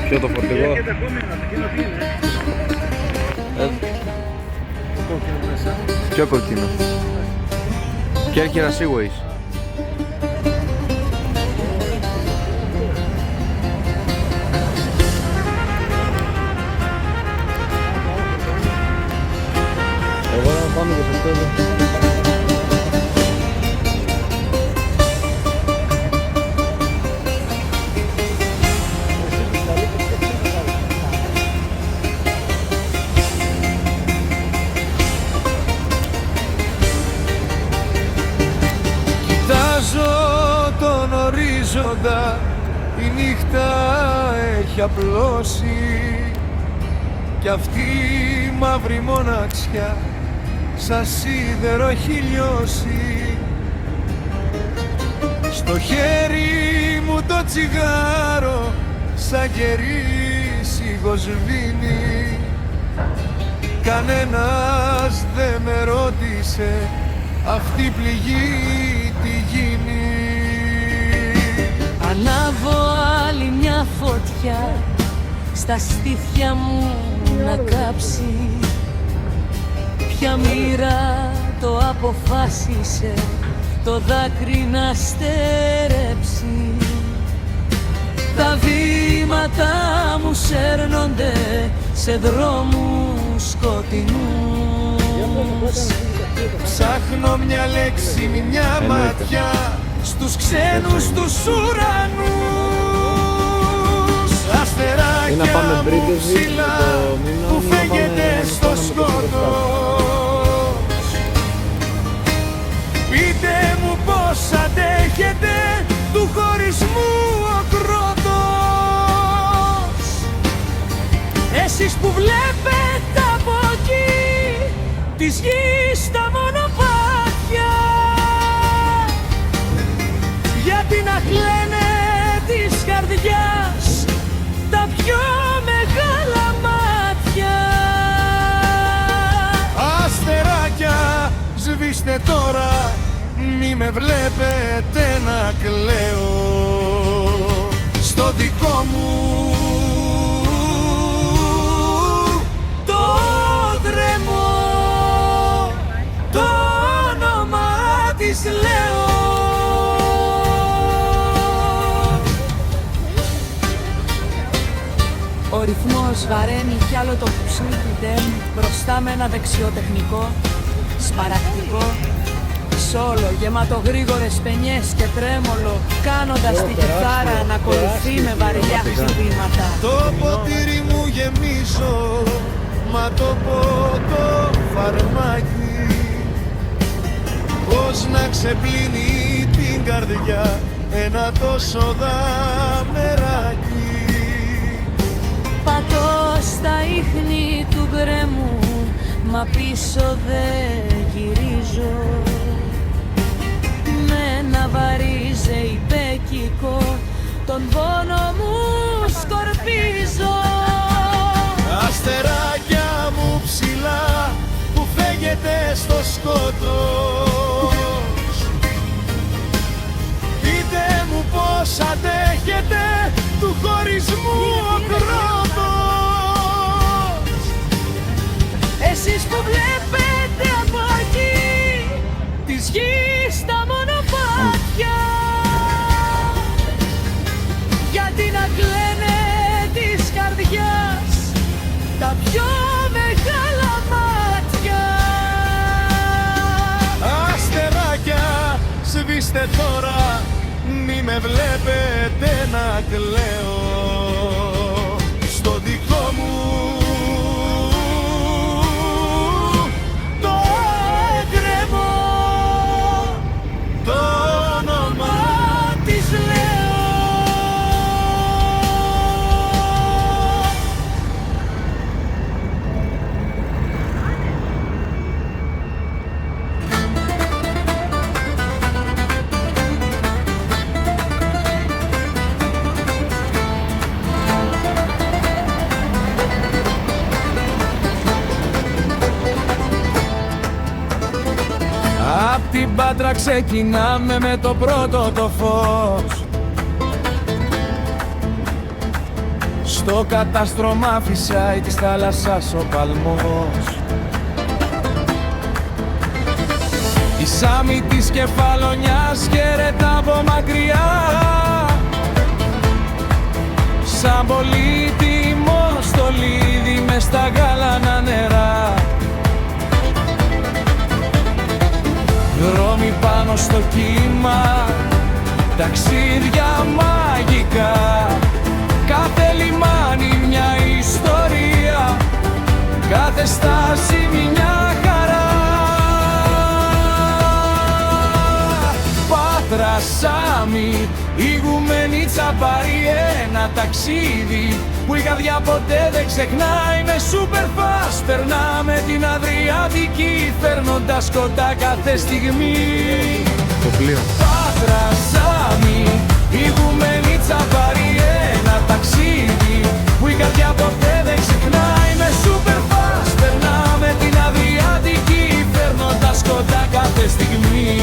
Ποιο το φορτηγό? Ποιο κόκκινο? Κέρκυρα Seaways. Εγώ να πάμε και σε αυτό εδώ. Τον ορίζοντα, η νύχτα έχει απλώσει κι αυτή η μαύρη μοναξιά σαν σίδερο έχει λιώσει. Στο χέρι μου το τσιγάρο σαν κερίσιγο σβήνει. Κανένας δεν με ρώτησε αυτή η πληγή τι γίνει. Ανάβω άλλη μια φωτιά στα στήθια μου να κάψει. Ποια μοίρα το αποφάσισε το δάκρυ να στερέψει. Τα βήματα μου σέρνονται σε δρόμους σκοτεινούς. Ψάχνω μια λέξη, μια ματιά στους ξένους τους ουρανούς. Αστεράκια μου ψηλά που φέγγεται στο σκότος. Πείτε μου πως αντέχετε του χωρισμού ο κρότος. Εσείς που βλέπετε από εκεί της γης τα μονοπάτια, γιατί να κλαίνε της καρδιάς τα πιο μεγάλα μάτια. Αστεράκια σβήστε τώρα, μη με βλέπετε να κλαίω. Στο δικό μου το δρεμό το όνομα της λέω. Ο ρυθμός βαραίνει κι άλλο το πουσνί του ντέμ μπροστά με ένα δεξιοτεχνικό, σπαρακτικό σόλο γεμάτο γρήγορες πενιές και τρέμολο, κάνοντας τη κιθάρα να ακολουθεί με βαριά χτυπήματα. Το ποτήρι μου γεμίζω, μα το ποτό φαρμάκι πώς να ξεπλύνει την καρδιά ένα τόσο δαμεράκι. Πατώ στα ίχνη του γκρέμου, μα πίσω δεν γυρίζω. Με ένα βαρύ ζεϊμπέκικο τον πόνο μου σκορπίζω. Αστεράκια μου ψηλά που φέγγεται στο σκότος. Πείτε μου πως αντέχετε του χωρισμού ο κρότος. Εσείς που βλέπετε από εκεί της γης τα μονοπάτια, γιατί να κλαίνε της καρδιάς τα πιο μεγάλα μάτια. Αστεράκια σβήστε τώρα, μη με βλέπετε να κλαίω. Στο δικό μου το γκρεμό το όνομα της λέω. Απ' την Πάτρα ξεκινάμε με το πρώτο το φως. Στο κατάστρωμα φυσάει της θάλασσας ο παλμός. Η σάμη της κεφαλονιάς χαιρετά από μακριά, σαν πολύτιμο στολίδι μες στα γάλανα νερά. Δρόμοι πάνω στο κύμα, ταξίδια μαγικά. Κάθε λιμάνι μια ιστορία, κάθε στάση μια χαρά. Πάτρα, Σάμι, ηγουμένη Τσαμπάρι, ένα ταξίδι που η καρδιά ποτέ δεν ξεχνάει. Με super fast περνάμε την Αδριατική, φέρνοντας κοντά κάθε στιγμή. Το πλοίο. Πάτρα, Σάμι, ηγουμένη Τσαμπάρι, ένα ταξίδι που η καρδιά ποτέ δεν ξεχνάει. Με super fast περνάμε την Αδριατική, φέρνοντας κοντά κάθε στιγμή.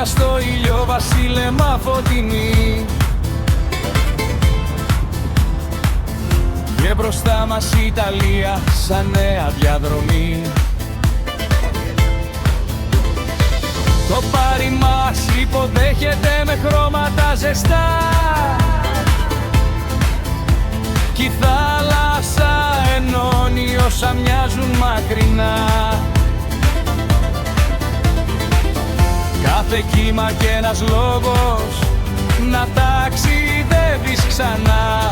Στο ήλιο βασίλεμα φωτεινή και μπροστά μας η Ιταλία σαν νέα διαδρομή. Το πάρει μας υποδέχεται με χρώματα ζεστά κι η θάλασσα ενώνει όσα μοιάζουν μακρινά. Κάθε κύμα κι ένας λόγος να ταξιδεύεις ξανά.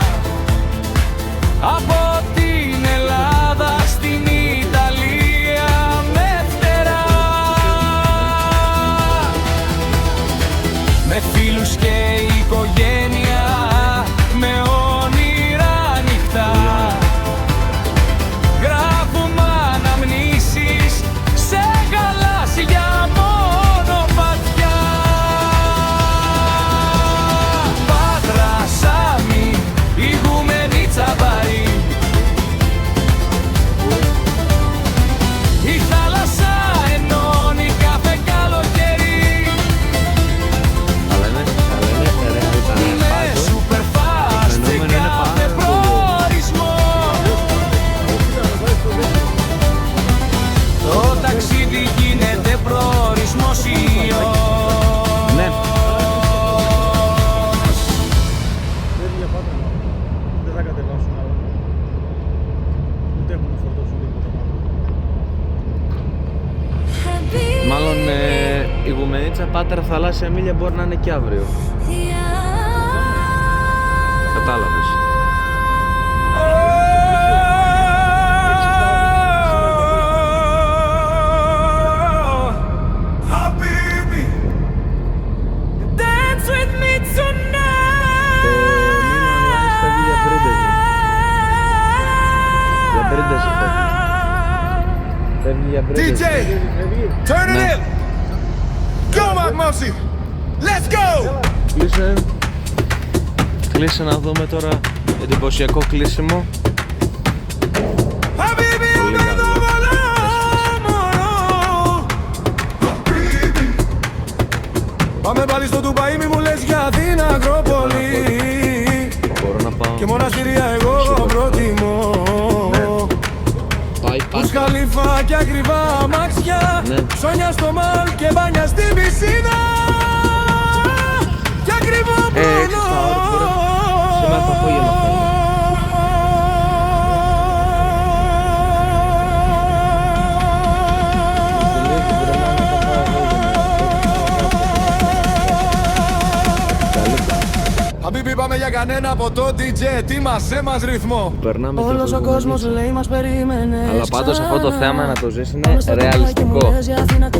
Από την Ελλάδα στην Ιταλία με φτερά, με φίλους και οικογένεια, με όνειρα ανοιχτά. Γράφουμε αναμνήσεις σε γαλάζια μονοπάτια. Πάτρα, Σάμι, ηγουμένη Τσαμπάρι, η θάλασσα ενώνει κάθε καλοκαίρι. Με super fast σε κάθε προορισμό. Το ταξίδι γίνεται προορισμός ιός. Ναι. Δεν θα κατεβάσουν άλλο. Ούτε έχουν φορτώσουν τίποτα πάνω. Μάλλον η Γουμενίτσα Πάτρα θαλάσσια μίλια μπορεί να είναι και αύριο. Κατάλαβες. Φεύγει για μπρέντες. DJ, turn it in. Go, Mark Mosi. Let's go. Κλείσε να δούμε τώρα εντυπωσιακό κλείσιμο. Πολύ καλό. Πάμε πάλι στο Ντουμπάι, μη μου λες για την Ακρόπολη. Μπορώ να πάω. Και μοναστηρία εγώ προτιμώ. Μπουρτζ Χαλίφα και ακριβά αμάξια. Ψώνια στο μαλ και μπάνια στην πισίνα. Και ακριβό πόνο. Σήμερα το απόγευμα. Χαμπίμπι, πάμε για κανένα από το DJ. Τι μας έμας ρυθμό. Περνάμε και Όλος ο κόσμος λέει μας περίμενε. Αλλά πάντως αυτό το θέμα να το ζεις είναι ρεαλιστικό.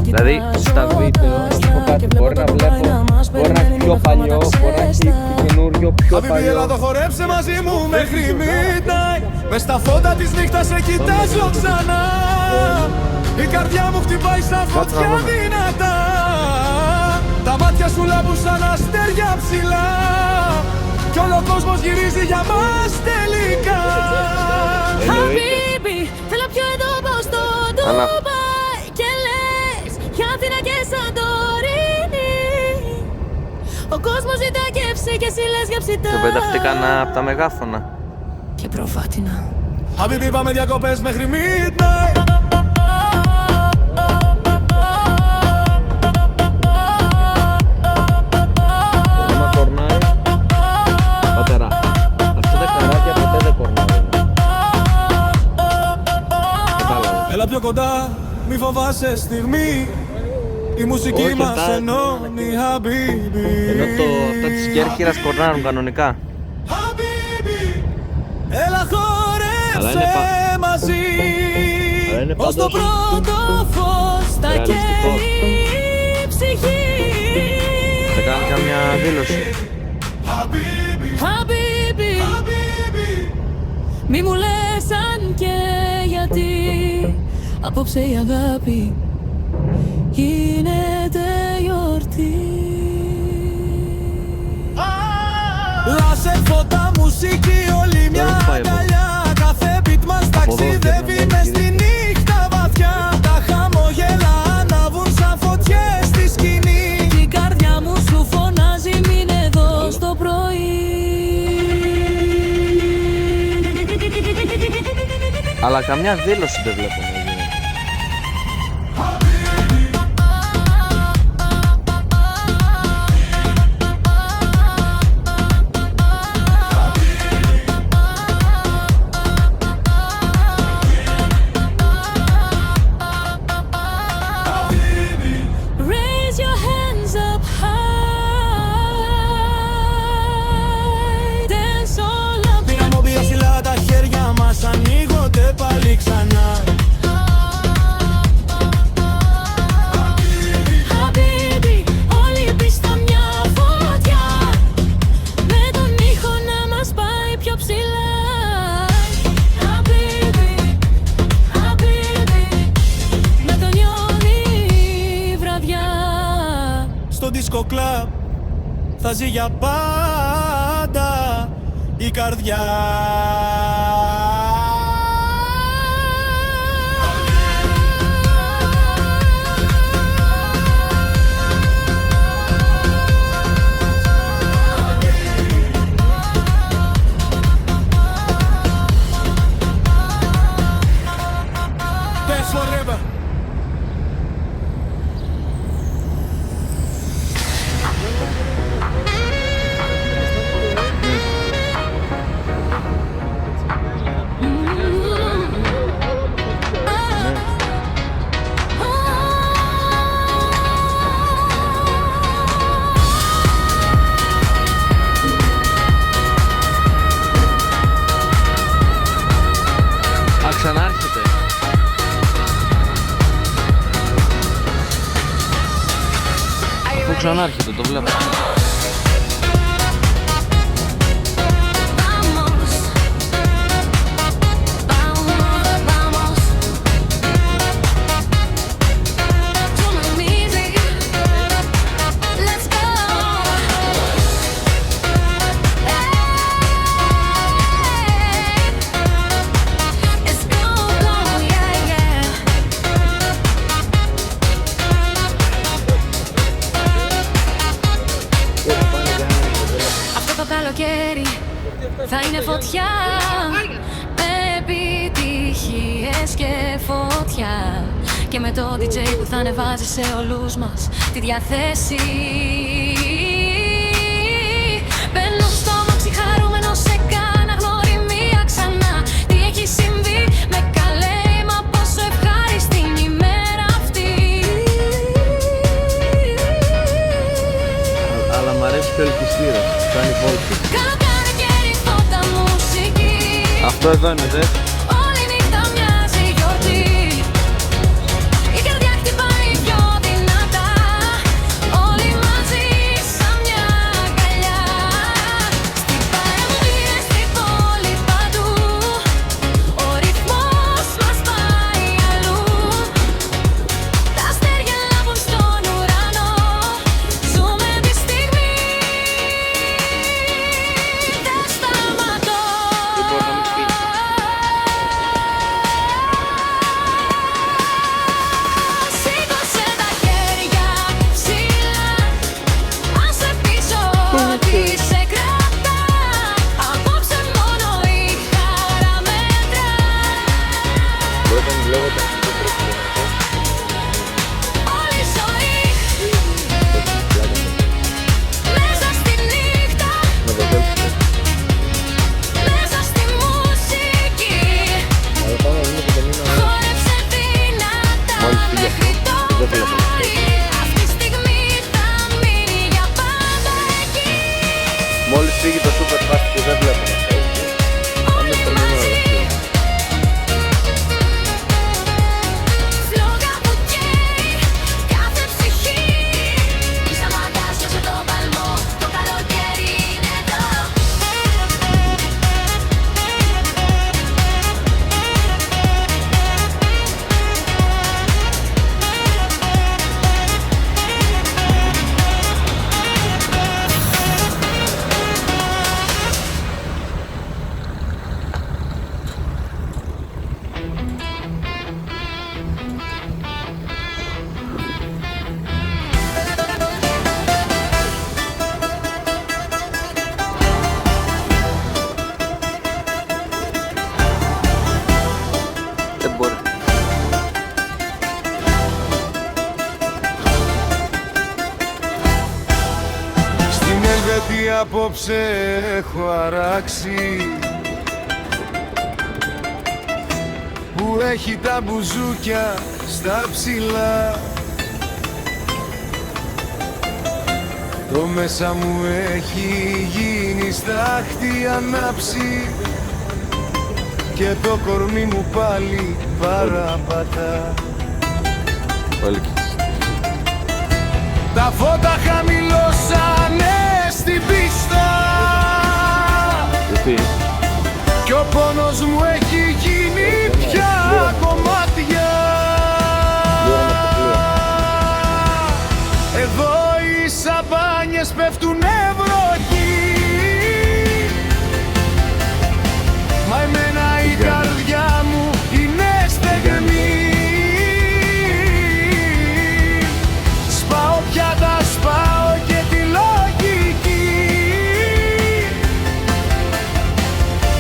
Δηλαδή στα βίντεο, να πω κάτι, μπορεί να βλέπω, μπορεί να έχει πιο παλιό, μπορεί να έχει καινούριο, πιο Χαμπίμπι, έλα παλιό. το χορέψε μαζί μου μέχρι midnight. Μες στα φώτα της νύχτας σε κοιτάζω ξανά. Η καρδιά μου χτυπάει σαν φωτιά δυνατά. Τα μάτια σου λάμπουν σαν αστέρια ψηλά. κι όλο ο κόσμος γυρίζει για μας τελικά. Χαμπίμπι, θέλω πιο εδώ πως το Ντουμπάι. Και λες για Αθήνα και Σαντορίνη. Ο κόσμος ζητά κεύση και εσύ λες για ψητά. Και πεταχτήκαν από τα μεγάφωνα. Και προβάτινα. Χαμπίμπι, πάμε διακοπές μέχρι midnight. Άμα κορνάει, πατέρα, αυτά τα καράβια ποτέ δεν κορνάει. Έλα πιο κοντά, μη φοβάσαι στιγμή. Η μουσική Όχι, μας αυτά- ενώνει, Χαμπίμπι. Ενώ αυτά της Κέρκυρας κορνάρουν κανονικά. Χαμπίμπι, έλα Αλλά χόρεψε είναι μαζί. Αλλά είναι Ως το πάντως πρώτο φως θα ρεαλιστικό. καίει η ψυχή. Θα κάνω καμιά δήλωση. Χαμπίμπι, Χαμπίμπι, Χαμπίμπι. μη μου λες αν και γιατί. Απόψε η αγάπη γίνεται γιορτή. Λάσε φώτα, μουσική, όλη μια Τώρα πάει εδώ. αγκαλιά. Κάθε beat μας ταξιδεύει εδώ, μες στη νύχτα βαθιά. Τα χαμόγελα ανάβουν σαν φωτιές στη σκηνή. Κι η καρδιά μου σου φωνάζει μην εδώ στο πρωί. Αλλά καμιά δήλωση δεν βλέπω να γίνει. Raise your hands up high. Dance all up. Πήραμε πιο ψηλά τα χέρια μας, ανοίγονται πάλι ξανά. Χαμπίμπι, όλη η πίστα μια φωτιά. Με τον ήχο να μας πάει πιο ψηλά. Χαμπίμπι, χαμπίμπι, με τον νιώνει η βραδιά. Στο disco club θα ζει για πάντα η καρδιά. Dance forever. Α, ξανάρχεται. Πού ξανάρχεται, το βλέπω. Vamos, vamos, vamos. Too easy. Let's go. It's go, yeah, yeah. Αυτό το καλοκαίρι θα είναι φωτιά. Με επιτυχίες και φωτιά. Και με το DJ που θα ανεβάζει σε όλους μας τη διαθέση. Μπαίνω στο μάξι χαρούμενο, σε κάνα γνωριμία ξανά. Τι έχει συμβεί, με καλέ, μα πόσο ευχάριστη είναι η μέρα αυτή. Αλλά μ' αρέσει πιο ελκυστήρα. Κάνει βόλτα. Καλοκαίρι, καίρι, φώτα, μουσική. Αυτό εδώ είναι, δε. Όλη νύχτα μοιάζει γιορτή. Η καρδιά χτυπάει πιο δυνατά. Όλοι μαζί σαν μια αγκαλιά. Στην παραμβία, στην πόλη παντού. Ο ρυθμός μας πάει αλλού. Τα αστέρια λάμπουν στον ουρανό. Ζούμε τη στιγμή. φύγει το super fast που δεν βλέπω να φεύγει. Πάμε στο νούμερο 2. Δεν μπορεί. Στην Ελβετία απόψε έχω αράξει, που έχει τα μπουζούκια στα ψηλά. Το μέσα μου έχει γίνει στάχτη ανάψει και το κορμί μου πάλι παραπατά. Πολύ και Τα φώτα χαμηλώσανε στην πίστα γιατί κι ο πόνος μου έχει γίνει πια κομμάτια. Εδώ οι σαμπάνιες πέφτουνε βροχή, μα εμένα η καρδιά μου είναι στεγνή. Σπάω πιάτα, σπάω και τη λογική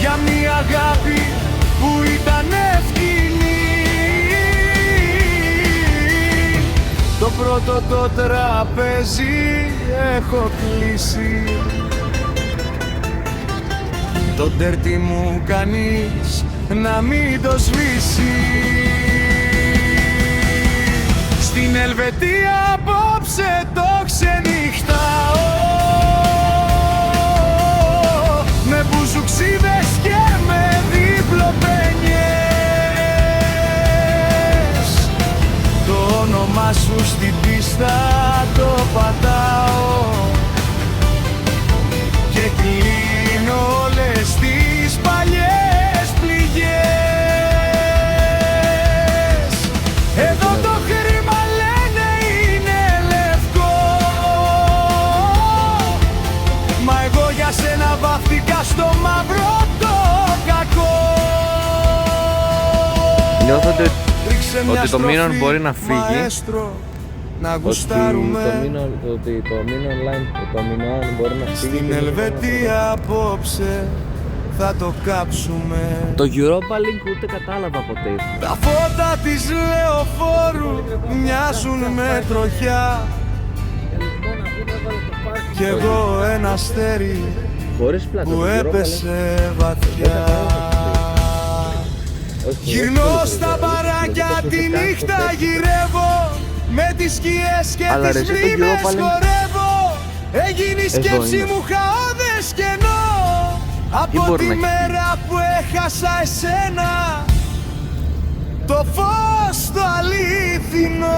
για μια αγάπη που ήταν ευθυνή. Το πρώτο το τραπέζι έχω κλείσει, το ντέρτι μου κανείς να μην το σβήσει. Στην Ελβετία απόψε το ξενυχτάω, με μπουζουξίδες και με διπλοπένιες. Το όνομά σου στην πίστα το πατάω και κλείνω όλες τις παλιές πληγές. Εδώ το χρήμα λένε είναι λευκό, μα εγώ για σένα βάφτηκα στο μαύρο το κακό. νιώθω Ρίξε μια ότι το στροφή, Minion μπορεί να φύγει, μαέστρο, να ότι γουστάρουμε. ότι το Minion μπορεί να φύγει. Στην και Ελβετία απόψε θα το κάψουμε. το Europa League ούτε κατάλαβα ποτέ. Τα φώτα της λεωφόρου μοιάζουν με τροχιά κι εγώ ένα αστέρι Χωρίς πλάτα. που το Europa League. έπεσε βαθιά. Όχι, Γυρνώ όχι, στα όχι, μπαράκια όχι, τη όχι, νύχτα όχι. γυρεύω, με τις σκιές και Αλλά ρε, τις εσύ το μνήμες Europa League. χορεύω. Έγινε η σκέψη είναι. μου χαόδες κενό από μπορεί τη να έχει μέρα που έχασα εσένα, το φως το αλήθινο.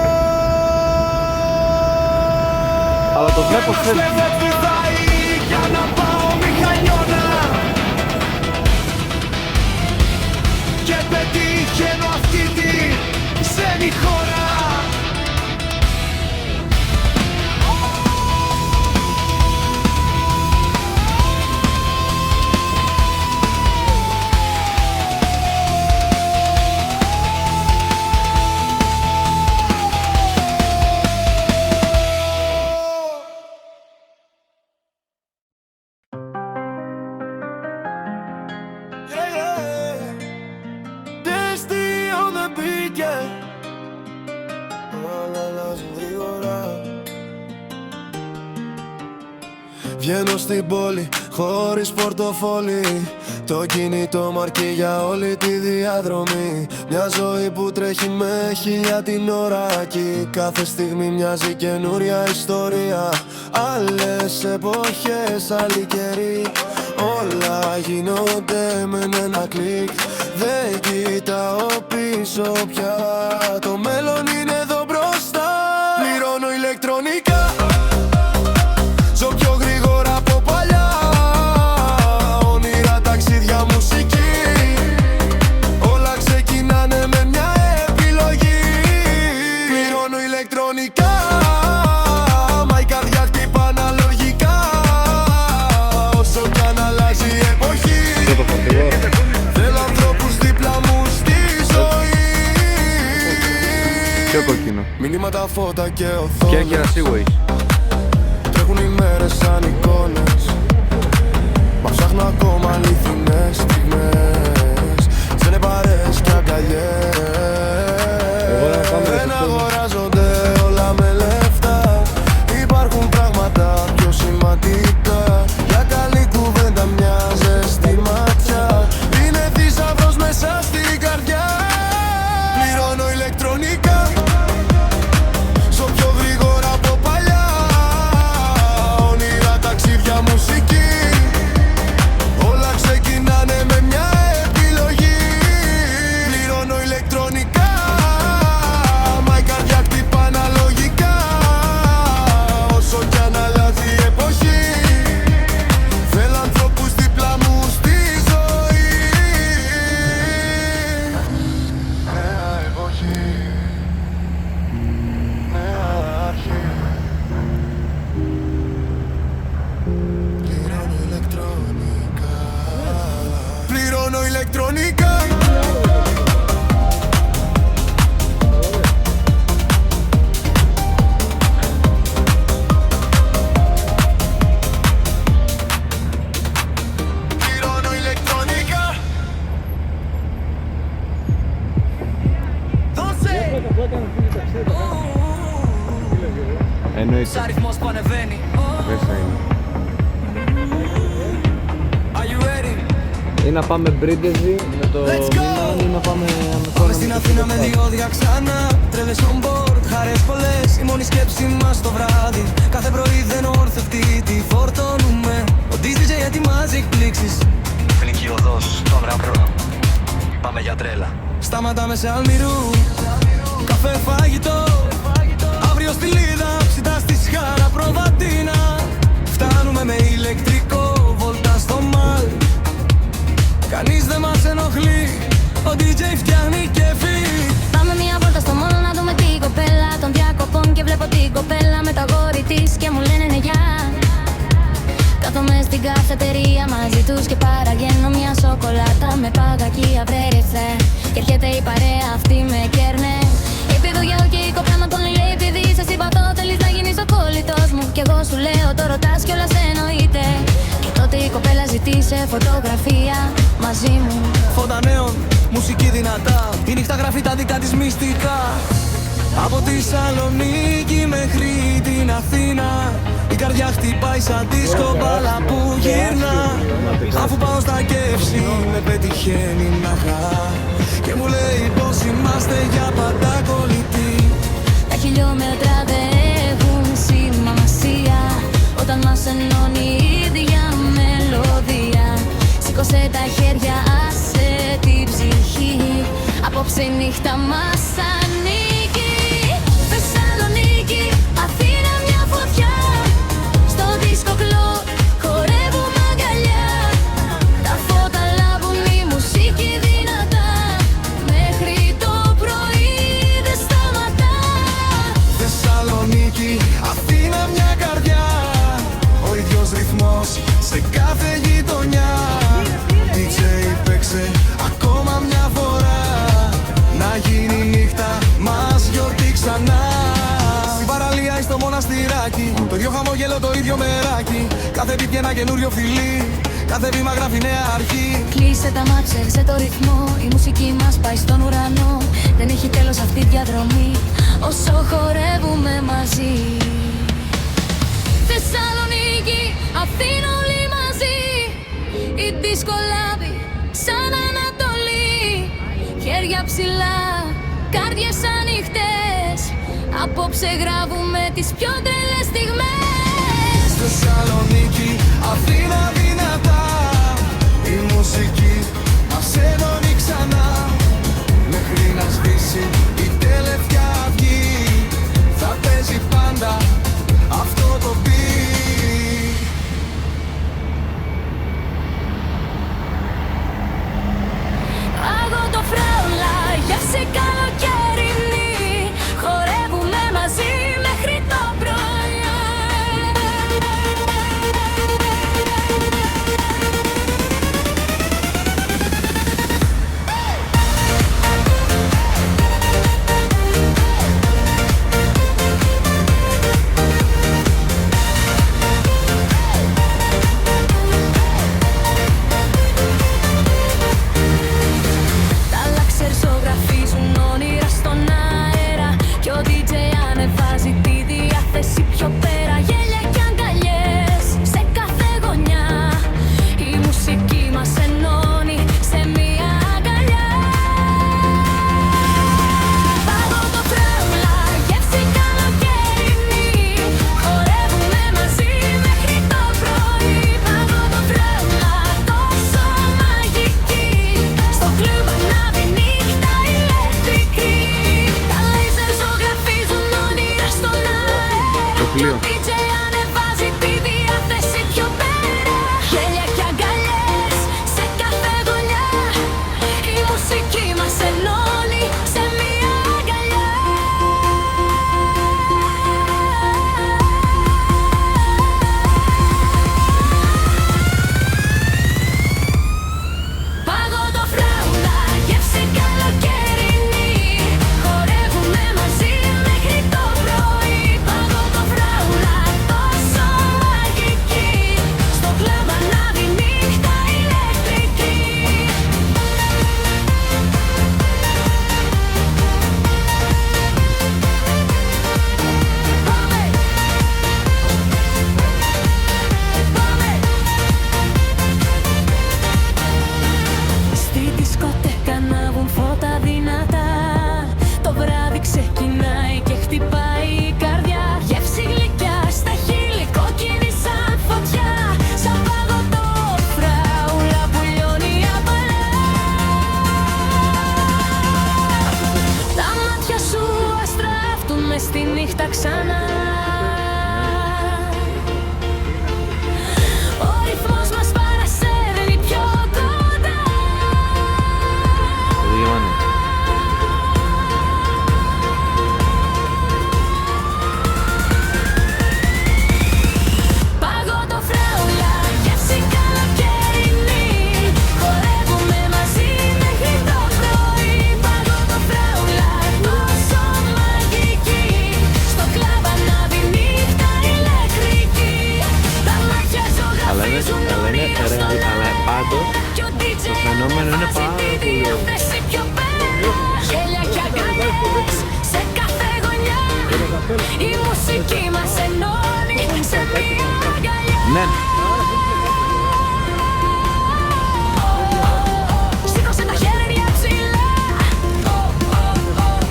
Αλλά το βλέπω Ένας φεύγει. δεν βοηθάει για να πάω μηχανιώνα και πετυχαίνω αυτή τη ξένη χώρα. Βγαίνω στην πόλη χωρίς πορτοφόλι, το κινητό μου αρκεί για όλη τη διαδρομή. Μια ζωή που τρέχει με χίλια την ώρα κι κάθε στιγμή μοιάζει καινούρια ιστορία. Άλλες εποχές, άλλοι καιροί, όλα γίνονται με ένα κλικ. Δεν κοιτάω πίσω πια, το μέλλον είναι εδώ μπροστά. Πληρώνω ηλεκτρονικά, ζω πιο γρήγορα από παλιά. Όνειρα, ταξίδια, μουσική, όλα ξεκινάνε με μια επιλογή. Πληρώνω ηλεκτρονικά, μα η καρδιά χτυπά αναλογικά. Όσο κι αν αλλάζει η εποχή, θέλω ανθρώπους δίπλα μου στη ζωή. Πιο κόκκινο. Μηνύματα, φώτα και Ποια οθόνες, κερασίγουη. τρέχουν οι μέρες σαν εικόνες. Μα ψάχνω ακόμα αληθινές στιγμές. Στέλνε παρέες και αγκαλιές. Δεν αγοράζονται όλα με λεφτά. Υπάρχουν πράγματα πιο σημαντικά. Για καλή κουβέντα μια ζεστή ματιά είναι θησαυρός μέσα στην καρδιά. Πληρώνω ηλεκτρονικά, ζω πιο γρήγορα από παλιά. Όνειρα, ταξίδια, μουσική, όλα ξεκινάνε με μια επιλογή. Πληρώνω ηλεκτρονικά, μα η καρδιά χτυπά αναλογικά. Όσο κι αν αλλάζει η εποχή, θέλω ανθρώπους δίπλα μου στη ζωή. Νέα εποχή, νέα αρχή. Πληρώνω ηλεκτρονικά, πληρώνω ηλεκτρονικά. Πληρώνω ηλεκτρονικά. Εννοείται. Αριθμός που ανεβαίνει. Μέσα είναι. Are you ready? Ή να πάμε Μπρίντεζι με το Μίλαν ή να πάμε Πάμε στην Αθήνα με διόδια ξανά. Τρέλες on board, χαρές πολλές. Η μόνη σκέψη μας το βράδυ. Κάθε πρωί δεν ορθευτεί, τι φορτώνουμε. Ο DJ ετοιμάζει εκπλήξεις. Φιλική οδός, το αυραπρό. Πάμε για τρέλα. Σταματάμε σε Αλμυρού. Καφέ, φαγητό. Αύριο στη Λίδα, ψητά στη Σχάρα, Προβατίνα. Φτάνουμε με ηλεκτρικό, βόλτα στο μαλ. Κανείς δεν μας ενοχλεί, ο DJ φτιάχνει κέφι. Πάμε μια βόλτα στο μόλο να δούμε την κοπέλα των διακοπών. Και βλέπω την κοπέλα με το αγόρι της και μου λένε ναι γεια. Κάθομαι στην καφετερία μαζί τους και παραγγέλνω μια σοκολάτα με παγακία βρέριθε. Και έρχεται η παρέα αυτή με κέρνε. Είπε δουλειά και η κοπέλα τον λέει επειδή σε συμπαθώ θέλεις να γίνεις ο κόλλητος μου. Κι εγώ σου λέω το ρωτάς κιόλας εννοείται. Και τότε η κοπέλα ζητήσε φωτογραφία μαζί μου. Φώτα νέων, μουσική δυνατά. Η νύχτα γράφει τα δικά της μυστικά. Από τη Σαλονίκη μέχρι την Αθήνα, η καρδιά χτυπάει σαν δίσκο μπάλα που γυρνά. Αφού πάω στα κέφση με πετυχαίνει να χαρά. Και μου λέει πως είμαστε για πάντα κολλητοί. Τα χιλιόμετρα δεν έχουν σημασία όταν μας ενώνει η ίδια μελωδία. Σήκωσε τα χέρια, άσε την ψυχή. Απόψε η νύχτα μας ανήκει. Θεσσαλονίκη, Αθήνα μια φωτιά. Στο δίσκο κλαμπ χορεύουμε αγκαλιά. Τα φώτα λάμπουν, η μουσική δυνατά. Μέχρι το πρωί δεν σταματά. Θεσσαλονίκη, Αθήνα μια καρδιά. Ο ίδιος ρυθμός σε κάθε γειτονιά. DJ παίξε ακόμα μια φορά. Να γίνει η νύχτα μας γιορτή ξανά. Στην παραλία ή στο μοναστηράκι, το ίδιο χαμόγελο, το ίδιο μεράκι. Κάθε beat και ένα καινούριο φιλί. Κάθε βήμα γράφει νέα αρχή. Κλείσε τα μάτια, σε το ρυθμό. Η μουσική μας πάει στον ουρανό. Δεν έχει τέλος αυτή η διαδρομή όσο χορεύουμε μαζί. Θεσσαλονίκη, Αθήνα όλοι μαζί. Η δίσκο λάμπει σαν Ανατολή. Χέρια ψηλά, κάρδιες ανοιχτές. Απόψε γράφουμε τις πιο τρελές στιγμές. Θεσσαλονίκη, Αθήνα δυνατά. Η μουσική μας ενώνει ξανά. Μέχρι να σβήσει η τελευταία αυγή, θα παίζει πάντα αυτό το beat. Πάγω το φράουλα, γεύση καλοκαιρινή. Χορεύουμε μαζί μέχρι το πρωί. Τα λάξερ ζωγραφίζουν όνειρα στον αέρα κι ο DJ ανεβάζει τη διάθεση πιο πέρα. Γέλια και αγκαλιές σε κάθε γωνιά. Η μουσική μας ενώνει σε μία αγκαλιά. Πάγω το φράουλα, γεύση καλοκαιρινή. Χορεύουμε μαζί μέχρι το πρωί. Πάγω το φράουλα, τόσο μαγική. Στο κλουμπ ανάβει νύχτα ηλεκτρική. Τα λέιζερ ζωγραφίζουν όνειρα στον αέρα. Το πλοίο. Ο DJ ανεβάζει τη διάθεση πιο πέρα. Γέλια και αγκαλιές σε κάθε γωνιά. Η μουσική μας ενώνει σε μία αγκαλιά. Πάγω το φράουλα, γεύση καλοκαιρινή. Χορεύουμε μαζί μέχρι το πρωί. Πάγω το φράουλα, τόσο μαγική. Στο κλαμπ ανάβει νύχτα ηλεκτρική. Πάμε! Πάμε! Στη δισκοτέκα ανάβουν φώτα δυνατά. Το βράδυ ξεκινάει και χτυπάει η καρδιά. Γεύση γλυκιά στα χείλη, κόκκινη σαν φωτιά. Σαν παγωτό φράουλα που λιώνει απαλά. Τα μάτια σου αστράφτουν μες στη νύχτα ξανά. Ο ρυθμός μας παρασέρνει πιο κοντά. Τελειώνει. Πάγω το φράουλα, γεύση καλοκαιρινή. Χορεύουμε μαζί μέχρι το πρωί. Πάγω το φράουλα, τόσο μαγική. Στο κλαμπ ανάβει νύχτα ηλεκτρική. Τα μάτια ζωγραφίζουν όνειρα στον αλλά πάντως κι ο DJ το φαινόμενο είναι πάρα ανεβάζει τη πολύ ωραίο. διάθεση πιο πέρα. Γέλια και αγκαλιές σε κάθε γωνιά. Η μουσική μας ενώνει σε μία αγκαλιά. Ναι. Σήκωσε τα χέρια ψηλά.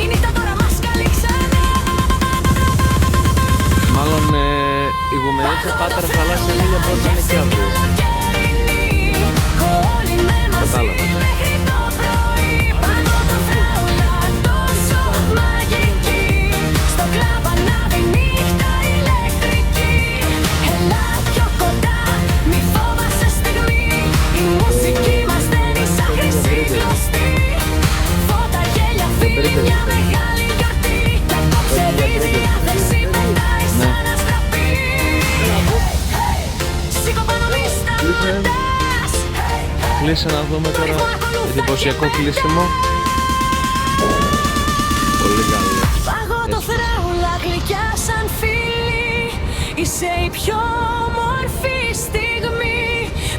Η νύχτα τώρα μας καλεί ξανά. Μάλλον η Γουμενίτσα Πάτρα θάλασσα είναι πώς να είναι και αύριο. Κατάλαβα. Μια μεγάλη γιορτή κι απόψε η διάθεση πετάει σαν αστραπή. Σήκω πάνω μη σταματάς. Κλείσε να δούμε τώρα εντυπωσιακό κλείσιμο. Πολύ καλό. Πάγω το φράουλα γλυκιά σαν φίλη. Είσαι η πιο όμορφη στιγμή.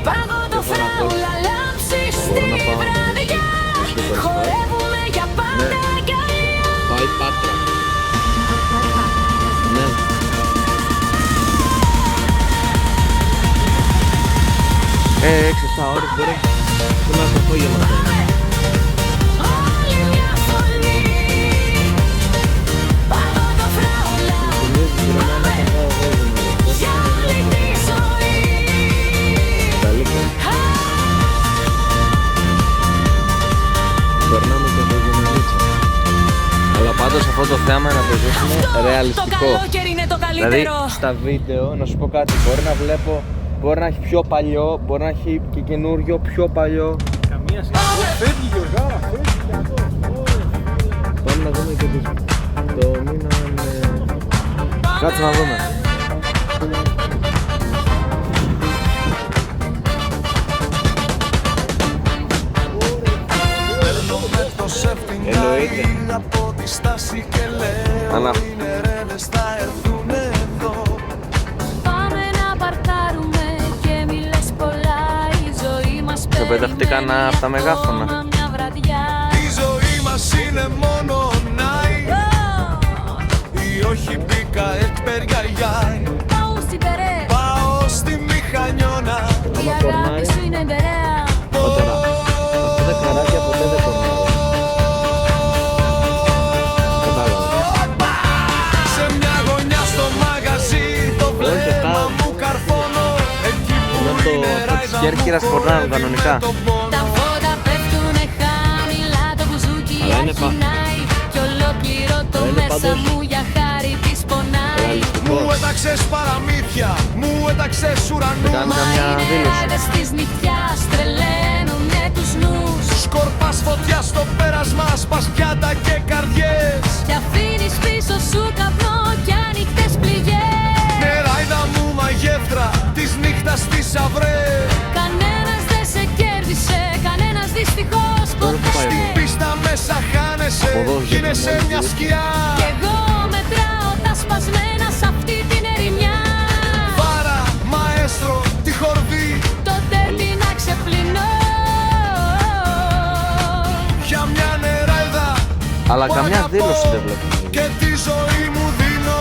Πάγω το φράουλα λάμψη στη βραδιά. Χορεύουμε για πάντα αγκαλιά. Πάει Πάτρα. Ναι. 6-7 ώρες τώρα. Και μας το απόγευμα θα είναι. Όλη μια φωνή. Πάγω το φράουλα. Για όλη τη αυτό το θέαμα να το ζήσουμε Το ρεαλιστικό. καλοκαίρι είναι το Δηλαδή καλύτερο. στα βίντεο, να σου πω κάτι, μπορεί να βλέπω, μπορεί να έχει πιο παλιό, μπορεί να έχει και καινούριο, πιο παλιό. Καμία σχέση. Φεύγει Γιωργάρα, φεύγει και αυτό. Πάμε να δούμε και το μήνα με... Κάτσε να δούμε. Εννοείται. Ανά. Πάμε να παρτάρουμε και μη λες πολλά. Η ζωή μας Σε πεταχτήκαν περιμένει απ' τα μεγάφωνα. ακόμα μια βραδιά. Η ζωή μας είναι μόνο night ή όχι μπήκα εκπεριαγιά. Πάω στην Περέ, Πάω στη Μηχανιώνα. η αγάπη σου είναι μπερέα. Πατέρα, αυτά τα καράβια ποτέ δεν κορνάνε. Κατάλαβα. Σε μια γωνιά στο μαγαζί το βλέμμα μου καρφώνω. Εκεί που το- είναι το της Κέρκυρας κορνάνε κανονικά. Τα φώτα πέφτουνε χαμηλά, το μπουζούκι Αλλά είναι αρχινάει κι ολόκληρο το Αλλά είναι μέσα πάντως μου για χάρη της πονάει. ρεαλιστικό. μου έταξες παραμύθια, μου έταξες ουρανούς. Κάνει Μα καμιά οι δήλωση. νεράδες της νυχτιάς τρελαίνουνε τους νους. Σκορπάς φωτιά στο πέρασμα, σπάς πιάτα και καρδιές. Κι αφήνεις πίσω σου καπνό κι ανοιχτές πληγές. Νεράιδα μου μαγεύτρα, της νύχτας τις αυρές. Κανένας δεν σε κέρδισε, κανένας δυστυχώς ποτέ. Στην πίστα μέσα χάνεσαι, Από εδώ βγαίνει γίνεσαι μόλις μια βγει. σκιά. Κι εγώ μετράω τα σπασμένα σ' αυτή την ερημιά. Βάρα, μαέστρο, τη χορδή, Τότε τι να ξεπλυνώ. για μια νεράιδα Αλλά που καμιά αγαπώ δήλωση δεν βλέπουμε. και τη ζωή μου δίνω.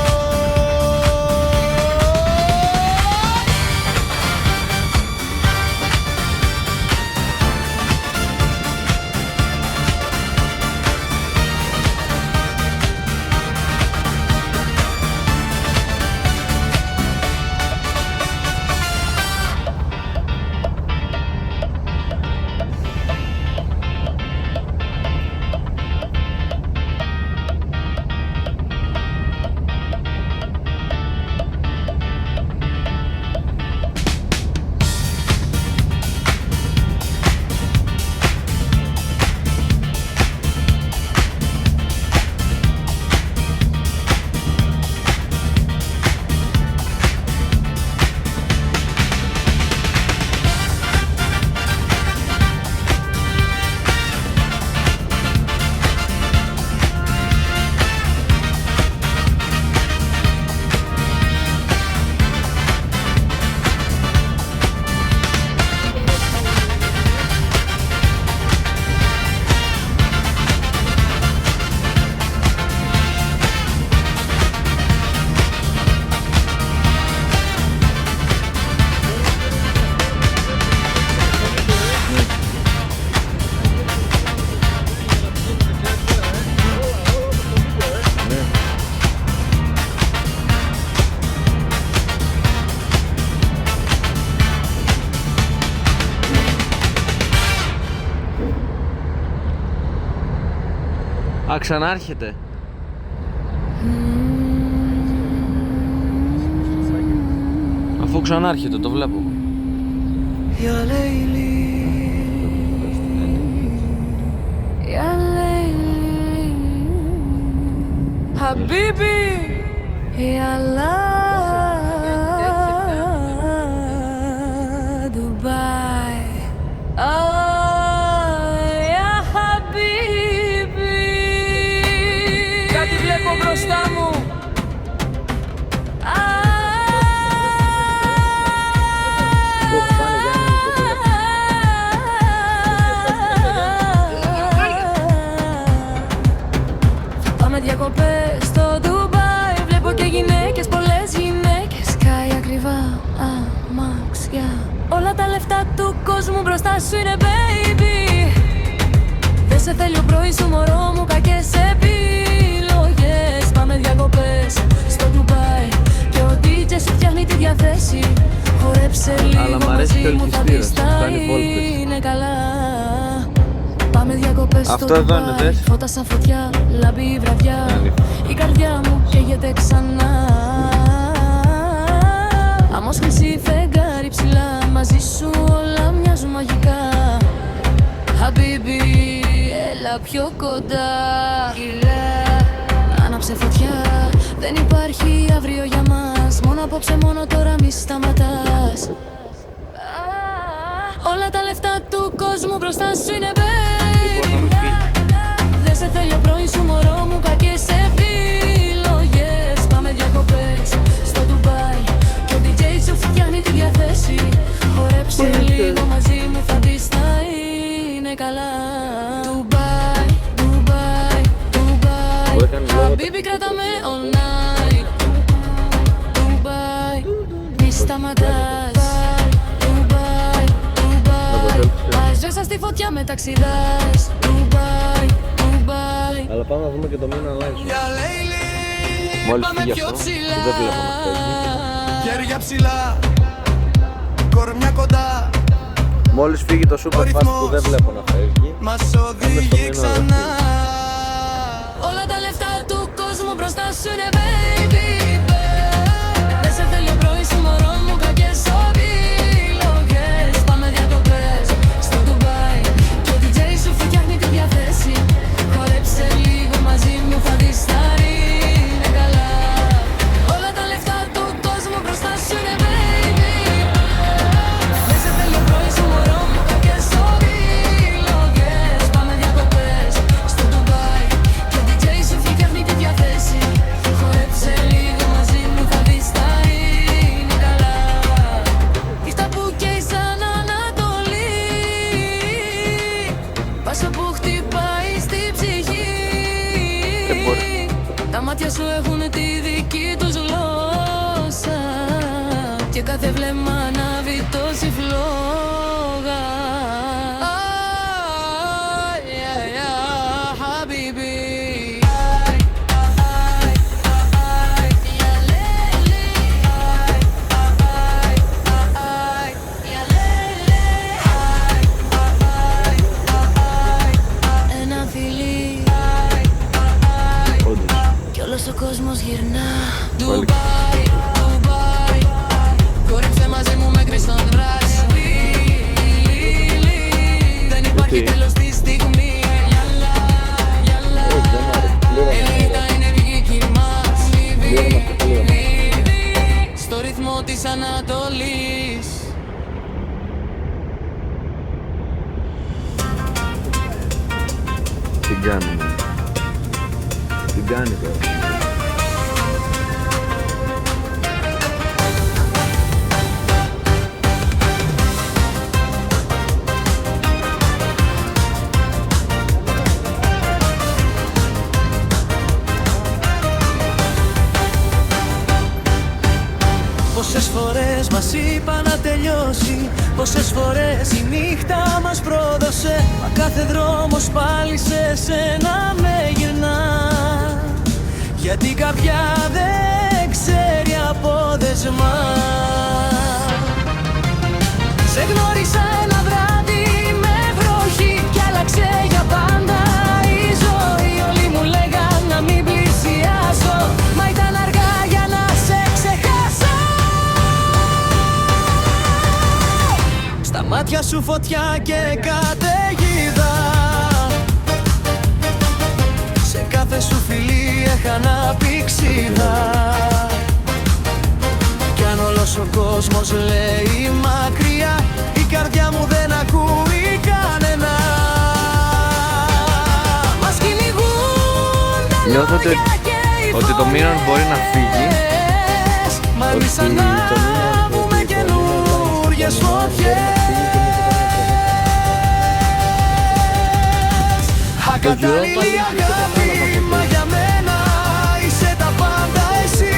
Α, ξανάρχεται. Αφού ξανάρχεται, το βλέπω. يا ليلي يا ليلي حبيبي يلا دبي يا حبيبي. Κάτι βλέπω μπροστά μου. Πάμε διακοπές στο Ντουμπάι. Βλέπω και γυναίκες, πολλές γυναίκες. Σκάει ακριβά αμάξια. Όλα τα λεφτά του κόσμου μπροστά σου είναι baby. Δεν σε θέλει ο πρωί σου μωρό μου, κακές επιλογές. Πάμε διακοπές στο Ντουμπάι και ο DJ σου φτιάχνει τη διαθέση. Χορέψε Αλλά λίγο μ' αρέσει μαζί και ο μου, θα ελκυστήρας, δεις τα κάνει βόλτες. είναι καλά. Πάμε Πάμε διακοπές στο Αυτό εδώ είναι, Ντουμπάι. δες. Φώτα σαν φωτιά, λάμπει η βραδιά. Ναι. Η καρδιά μου καίγεται ξανά. Άμμος χρυσή φεγγάρι ψηλά. Μαζί σου όλα μοιάζουν μαγικά. Χαμπίμπι, έλα πιο κοντά. Κιλά, άναψε φωτιά. Δεν υπάρχει αύριο για μας. Μόνο απόψε, μόνο τώρα μη σταματάς. Όλα τα λεφτά του κόσμου μπροστά σου είναι baby. Δεν σε θέλει ο πρωί σου μωρό μου, κακές επιλογές. Πάμε διακοπές στο Ντουμπάι και ο DJ σου φτιάχνει τη διαθέση. Χορέψε λίγο μαζί μου, θα δεις θα είναι καλά. Ντουμπάι, Ντουμπάι, Ντουμπάι. Χαμπίμπι κρατάμε all night. Ντουμπάι, μη σταματάς. Μέσα στη φωτιά με ταξιδάς. Ντουμπάι, Ντουμπάι. Αλλά πάμε να δούμε και το μήνα live. Μόλις φύγει αυτό, που δεν βλέπω να φεύγει. Χέρια ψηλά, κορμιά κοντά. Μόλις φύγει το super fast που δεν βλέπω να φεύγει. Μας οδηγεί ξανά. Όλα τα λεφτά του κόσμου μπροστά σου είναι baby. Δεν σε θέλει ο πρωί σου μωρό μου, κακές επιλογές. Πάμε διακοπές στο Ντουμπάι και ο DJ σου φτιάχνει τη διαθέση. Χορέψε λίγο μαζί μου, θα δεις θα είναι καλά. Όλα τα λεφτά του κόσμου μπροστά σου είναι baby. Δεν σε θέλει ο πρωί σου μωρό μου, κακές επιλογές. Πάμε διακοπές στο Ντουμπάι και ο DJ σου φτιάχνει τη διαθέση. Χορέψε λίγο μαζί μου, θα δεις θα είναι καλά. Ήρθα που καίει σαν Ανατολή. Πάσα που χτυπάει στη ψυχή. Τα μάτια σου έχουν τη δική τους γλώσσα και κάθε βλέμμα ανάβει τόση φλόγα. Χαμπίμπι. Ένα φιλί Όντως. κι όλος ο κόσμος γυρνά. Ντουμπάι, Ντουμπάι. Χόρεψε μαζί μου μέχρι sunrise. Δεν υπάρχει τέλος στη στιγμή. Γιαλά, γιαλά. Ελίτα είναι ενεργική μας. Στο ρυθμό της Ανατολής. Τι κάνουμε. Τι κάνει τώρα. Πόσες φορές μας είπα να τελειώσει. Πόσες φορές η νύχτα μας πρόδωσε. Μα κάθε δρόμος πάλι σε σένα με γυρνά. Γιατί η καρδιά δεν ξέρει απόδεσμα. Σε γνώρισα ένα βράδυ με βροχή κι άλλαξε για πάντα η ζωή. Όλοι μου λέγαν να μην πλησιάσω, μα ήταν αργά για να σε ξεχάσω. Στα μάτια σου φωτιά και καταιγίδα. Σε κάθε σου φιλί έχανα πηξίδα. Κι αν όλος ο κόσμος λέει μακριά, η καρδιά μου δεν ακούει κανένα. Μας κυνηγούν τα Νιώθω λόγια και οι ότι το μήνον μπορεί να φύγει. Μα Ότι εμείς το μήνον ανάβουμε καινούριες φωτιές. Ακατάλληλη αγάπη, μα για μένα είσαι τα πάντα εσύ.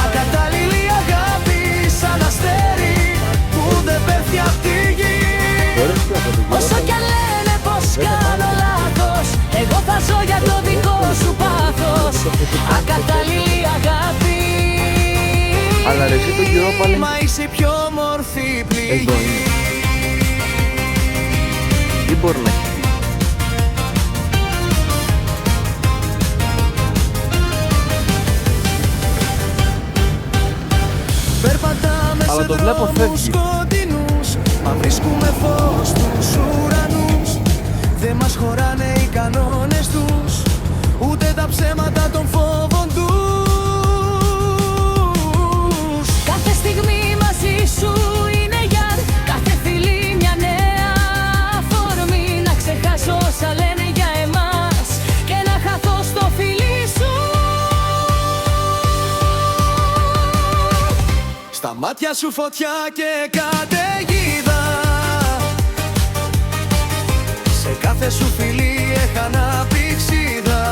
Ακατάλληλη αγάπη, σαν αστέρι που δεν πέφτει απ' τη γη. Όσο κι αν λένε πως κάνω λάθος, εγώ θα ζω για το δικό σου πάθος. Ακατάλληλη αγάπη, Αλλά ρε εσύ το καιρό πάλι. μα είσαι η πιο όμορφη πληγή. Εδώ είναι. Τι μπορεί να έχει. αλλά το βλέπω φεύγει. Μα βρίσκουμε φως στους ουρανούς. Δεν μας χωράνε οι κανόνες τους, ούτε τα ψέματα των φόβων τους. Κάθε στιγμή μαζί σου είναι για κάθε φιλή μια νέα αφορμή. Να ξεχάσω όσα λένε για εμάς και να χαθώ στο φιλί σου. Στα μάτια σου φωτιά και καταιγίδα, σε κάθε σου φιλί έχανα πηξίδα.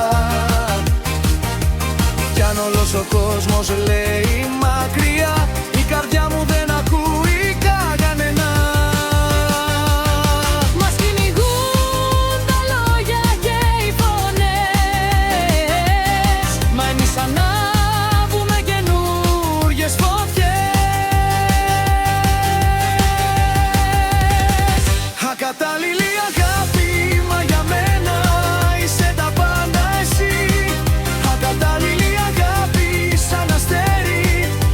Κι αν όλος ο κόσμος λέει μακριά, η καρδιά μου δεν ακούει κανένα. Μας κυνηγούν τα λόγια και οι φωνές, μα εμείς ανάβουμε καινούριες φωτιές. Ακατάλληλη αγάπη, μα για μένα είσαι τα πάντα εσύ. Ακατάλληλη αγάπη, σαν αστέρι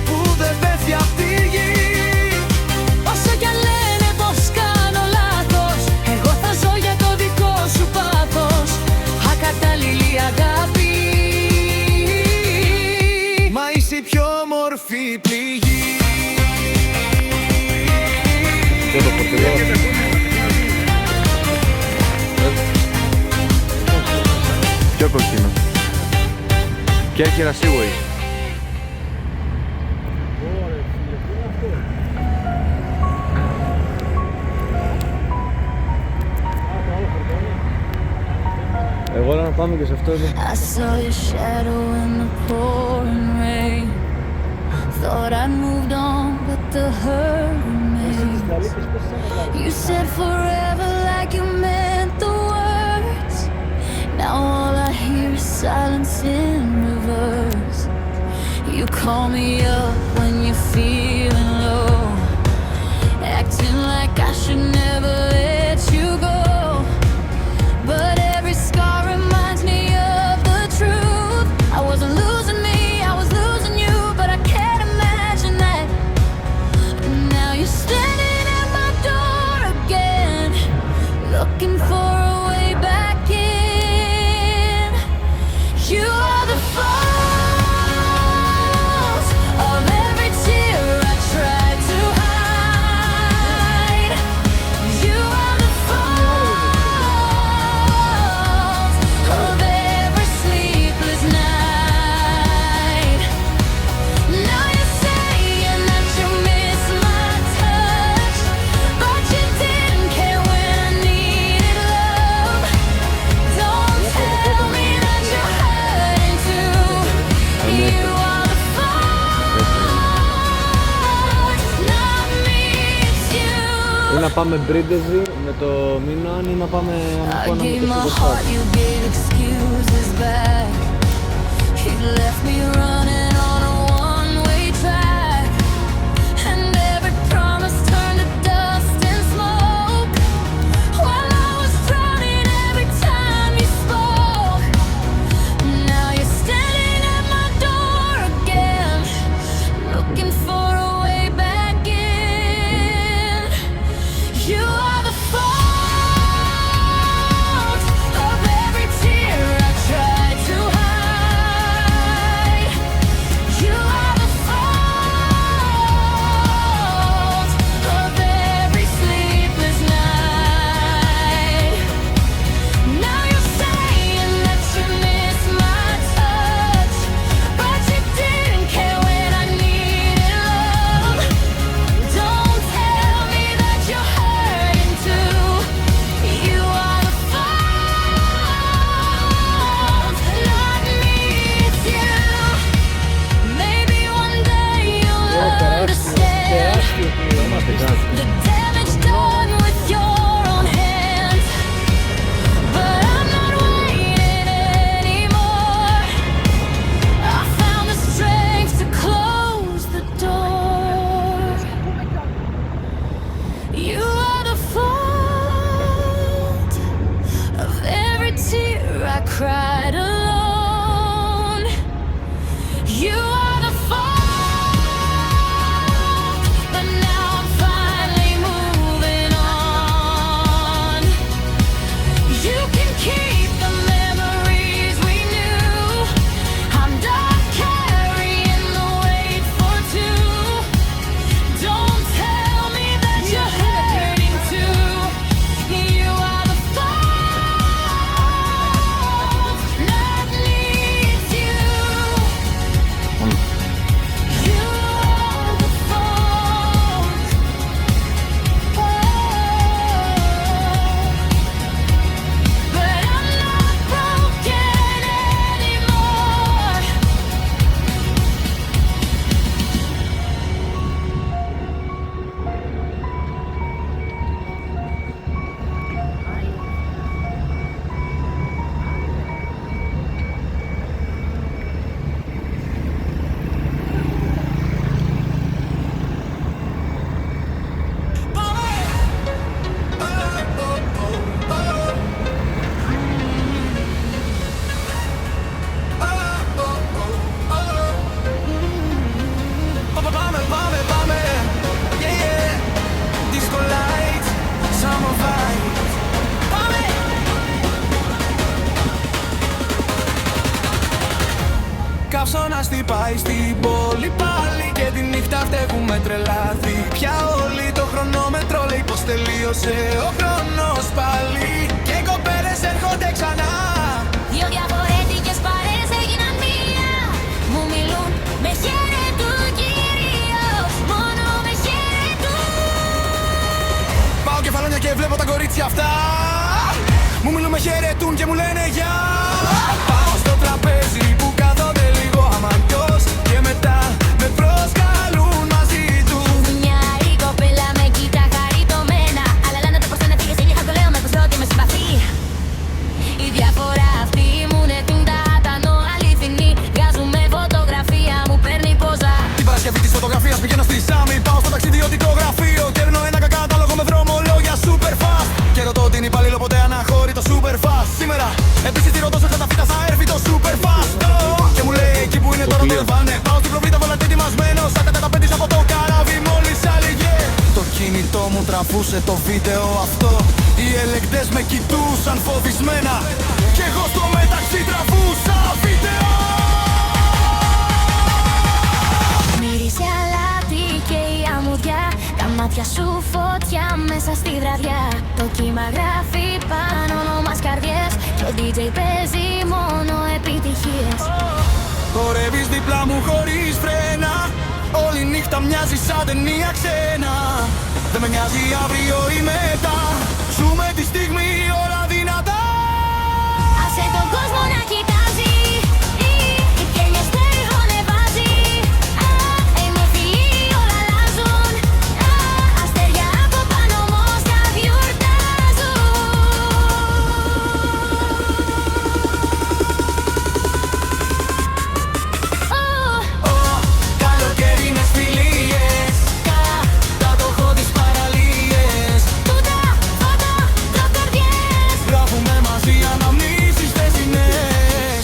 που δεν πέφτει απ' τη γη. Όσο κι αν λένε πως κάνω λάθος, εγώ θα ζω για το δικό σου πάθος. Ακατάλληλη αγάπη, Μα είσαι η πιο όμορφη πληγή. Και το φορτηγό. Πιο κοκκίνο. Και έρχερα Seaway. Ωραία, φίλε, τι είναι αυτό? Το άλλο φορτώνει. Εγώ λέω να πάμε και σε αυτό εδώ. I saw your shadow in the pouring rain. Thought I'd moved on, but the hurt remains. You said forever like you meant the words. Now all I hear is silence in reverse. You call me up when you're feeling low, acting like I should never let you go. But every scar reminds me of the truth. I wasn't losing me, I was losing you, but I can't imagine that. Now you're standing at my door again, looking for a way back in. You are the fault of every tear I tried to hide. You are the fault of every sleepless night. Now you're saying that you miss my touch, but you didn't care when I needed love. Don't tell me that you're hurting too. You are the fault, not me, it's you. Ή να πάμε Μπρίντεζι με το Μίναν ή να πάμε I Ανακόνα με gave το my Σουγκοσφάτ. heart, you gave excuses back. You left me running on a one-way track, and every promise turned to dust and smoke. While I was drowning every time you spoke. Now you're standing at my door again, looking for a way back in. You are the fault of every tear I tried to hide. You are the fault of every sleepless night. Now you're saying that you miss my touch, but you didn't care when I needed love. Don't tell me that you're hurting too. You are the fault, not me, it's you. Maybe one day you'll understand the damage done with your own hands. But I'm not waiting anymore. I found the strength to close the door. You are the fault of every tear I cried alone. You are the fault, but ακούσω να στυπάει στην πόλη πάλι. Και τη νύχτα φταίχουμε τρελάθη. Πια όλοι το χρονόμετρο λέει πως τελείωσε ο χρόνος πάλι. Και οι κοπέλες έρχονται ξανά. Δύο διαφορετικές παρέες έγιναν μία. Μου μιλούν, με χαιρετούν κυρίως. Μόνο με χαιρετούν. Πάω κεφαλόνια και βλέπω τα κορίτσια αυτά. Μου μιλούν, με χαιρετούν και μου λένε γεια. Πάω στο τραπέζι που κάθονται λίγο αμαντιός. Και μετά με προσκαλούν μαζί τους. Μια η κοπέλα με κοίτα χαριτωμένα. Αλλά λένε το πως δεν έφυγες η νύχτα, το λέω με πως ότι με συμπαθεί. Η διαφορά αυτή μου νετούν τα άτανο αληθινή. Βγάζουμε φωτογραφία, μου παίρνει πόζα. Την Παρασκευή της φωτογραφίας πηγαίνω στη Σάμι. Πάω στο ταξιδιωτικό γραφείο. Κέρνω ένα κακάταλογο με δρομολόγια super fast. Και ρωτώ την υπαλλήλο ποτέ αναχώρει το super fast. Σήμερα επισιτήρω τόσο καταφύτα θα έρθει το super fast. Και μου λέει εκεί που είναι τώρα το βάνε. Πάω στην προβίδα βολαντή ετοιμασμένος. Σαν καταπέντης από το καράβι μόλις άλληγε. Το κινητό μου τραβούσε το βίντεο αυτό. Οι ελεγκτές με κοιτούσαν φοβισμένα. Κι εγώ στο μεταξύ τραβούσα βίντεο. Μύρισε αλάτι και η αμμουδιά. Τα μάτια σου φωτιά μέσα στη βραδιά. Το κύμα γράφει πάνω μας καρδιές. Και ο DJ παίζει μόνο επιτυχίες. Χορεύεις δίπλα μου χωρίς φρένα. Όλη νύχτα μοιάζει σαν ταινία ξένα. Δεν με νοιάζει αύριο ή μετά. Ζούμε τη στιγμή όλα δυνατά. Άσε τον κόσμο να κοιτάζει. Οι πιένιες περιγονεβάζει. Είμαι φιλή, όλα αλλάζουν. Αστέρια από πάνω όμως τα διορτάζουν. Καλοκαίρι είναι φιλίες. Κατά το έχω τις παραλίες. Τούτα φώτα, τροκαρδιές. Γράφουμε μαζί αναμνήσεις θεσινές.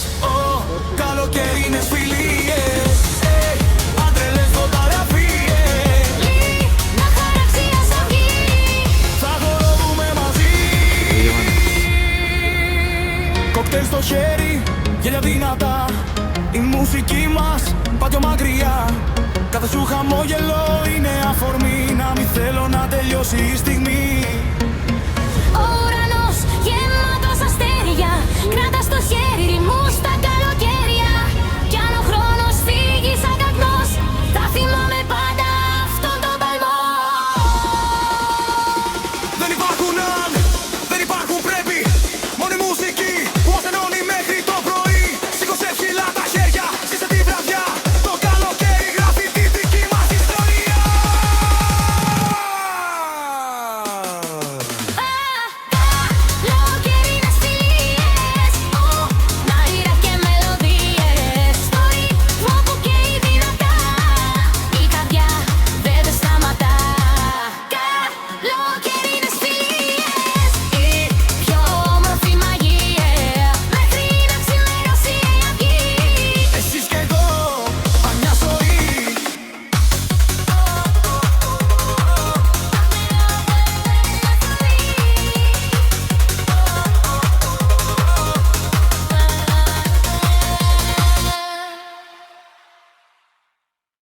Καλοκαίρι είναι φιλίες. Άντρελες φωτογραφίες. Να χαραξία σαν βγει. Θα χορεύουμε μαζί. Κοκτέιλ στο χέρι, γέλια δυνατά. Η μουσική μας πάει πιο μακριά. Κάθε σου χαμόγελο είναι αφορμή. Να μην θέλω να τελειώσει η στιγμή.